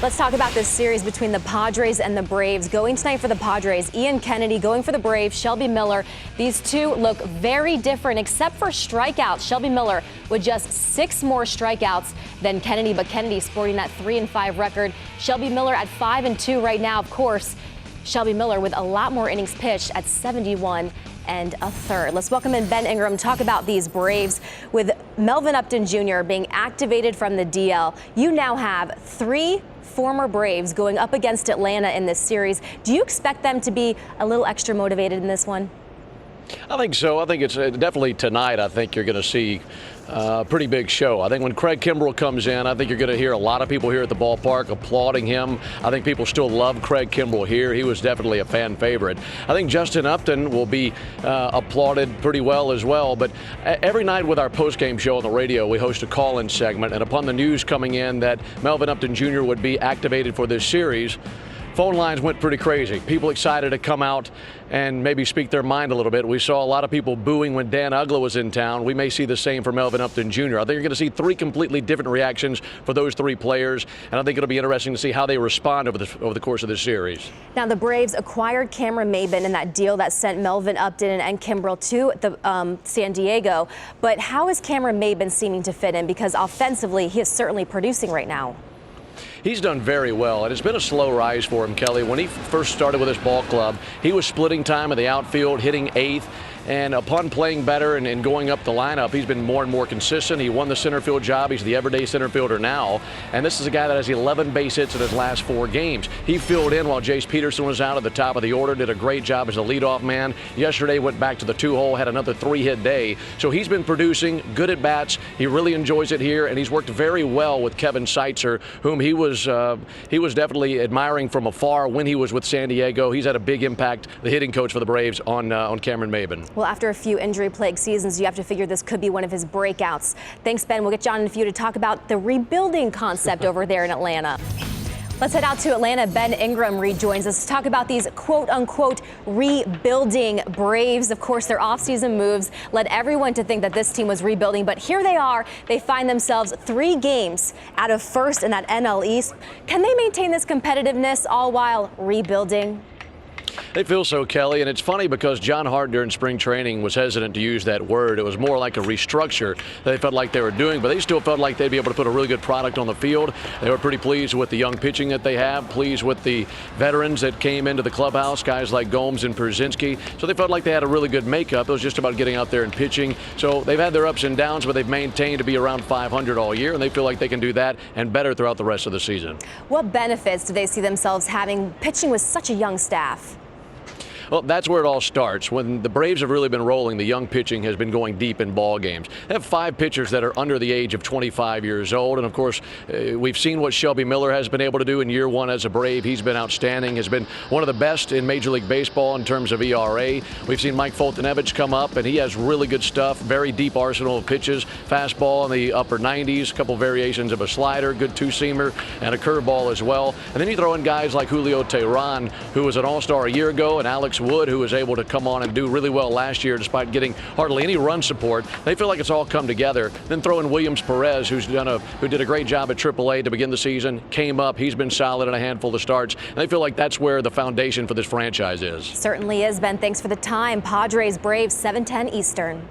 Let's talk about this series between the Padres and the Braves. Going tonight for the Padres, Ian Kennedy. Going for the Braves, Shelby Miller. These two look very different except for strikeouts. Shelby Miller with just 6 more strikeouts than Kennedy, but Kennedy sporting that 3-5 record. Shelby Miller at 5-2 right now. Of course, Shelby Miller with a lot more innings pitched at 71 1/3. Let's welcome in Ben Ingram. Talk about these Braves with Melvin Upton Jr. being activated from the DL. You now have 3 former Braves going up against Atlanta in this series. Do you expect them to be a little extra motivated in this one? I think so. I think it's definitely tonight. I think you're going to see a pretty big show. I think when Craig Kimbrell comes in, I think you're going to hear a lot of people here at the ballpark applauding him. I think people still love Craig Kimbrell here. He was definitely a fan favorite. I think Justin Upton will be applauded pretty well as well. But every night with our postgame show on the radio, we host a call-in segment. And upon the news coming in that Melvin Upton Jr. would be activated for this series, phone lines went pretty crazy. People excited to come out and maybe speak their mind a little bit. We saw a lot of people booing when Dan Uggla was in town. We may see the same for Melvin Upton Jr. I think you're going to see 3 completely different reactions for those 3 players, and I think it'll be interesting to see how they respond over the course of this series. Now, the Braves acquired Cameron Maybin in that deal that sent Melvin Upton and Kimbrell to the San Diego. But how is Cameron Maybin seeming to fit in? Because offensively, he is certainly producing right now. He's done very well, and it's been a slow rise for him, Kelly. When he first started with his ball club, he was splitting time in the outfield, hitting 8th. And upon playing better and going up the lineup, he's been more and more consistent. He won the center field job. He's the everyday center fielder now. And this is a guy that has 11 base hits in his last 4 games. He filled in while Jace Peterson was out at the top of the order, did a great job as a leadoff man. Yesterday went back to the 2-hole, had another 3-hit day. So he's been producing, good at bats. He really enjoys it here, and he's worked very well with Kevin Seitzer, whom he was definitely admiring from afar when he was with San Diego. He's had a big impact, the hitting coach for the Braves, on Cameron Maybin. Well, after a few injury-plagued seasons, you have to figure this could be one of his breakouts. Thanks, Ben. We'll get John in a few to talk about the rebuilding concept over there in Atlanta. Let's head out to Atlanta. Ben Ingram rejoins us to talk about these quote-unquote rebuilding Braves. Of course, their offseason moves led everyone to think that this team was rebuilding, but here they are. They find themselves 3 games out of first in that NL East. Can they maintain this competitiveness all while rebuilding? They feel so, Kelly, and it's funny because John Hart during spring training was hesitant to use that word. It was more like a restructure that they felt like they were doing, but they still felt like they'd be able to put a really good product on the field. They were pretty pleased with the young pitching that they have, pleased with the veterans that came into the clubhouse, guys like Gomes and Przynski. So they felt like they had a really good makeup. It was just about getting out there and pitching. So they've had their ups and downs, but they've maintained to be around 500 all year, and they feel like they can do that and better throughout the rest of the season. What benefits do they see themselves having pitching with such a young staff? Well, that's where it all starts. When the Braves have really been rolling, the young pitching has been going deep in ball games. They have 5 pitchers that are under the age of 25 years old. And, of course, we've seen what Shelby Miller has been able to do in year 1 as a Brave. He's been outstanding, has been one of the best in Major League Baseball in terms of ERA. We've seen Mike Foltynewicz come up, and he has really good stuff, very deep arsenal of pitches, fastball in the upper 90s, a couple variations of a slider, good 2-seamer, and a curveball as well. And then you throw in guys like Julio Teheran, who was an all-star a year ago, and Alex Wood, who was able to come on and do really well last year despite getting hardly any run support. They feel like it's all come together. Then throw in Williams Perez, who did a great job at AAA to begin the season, came up. He's been solid in a handful of starts. And they feel like that's where the foundation for this franchise is. Certainly is, Ben. Thanks for the time. Padres, Braves, 7:10 Eastern.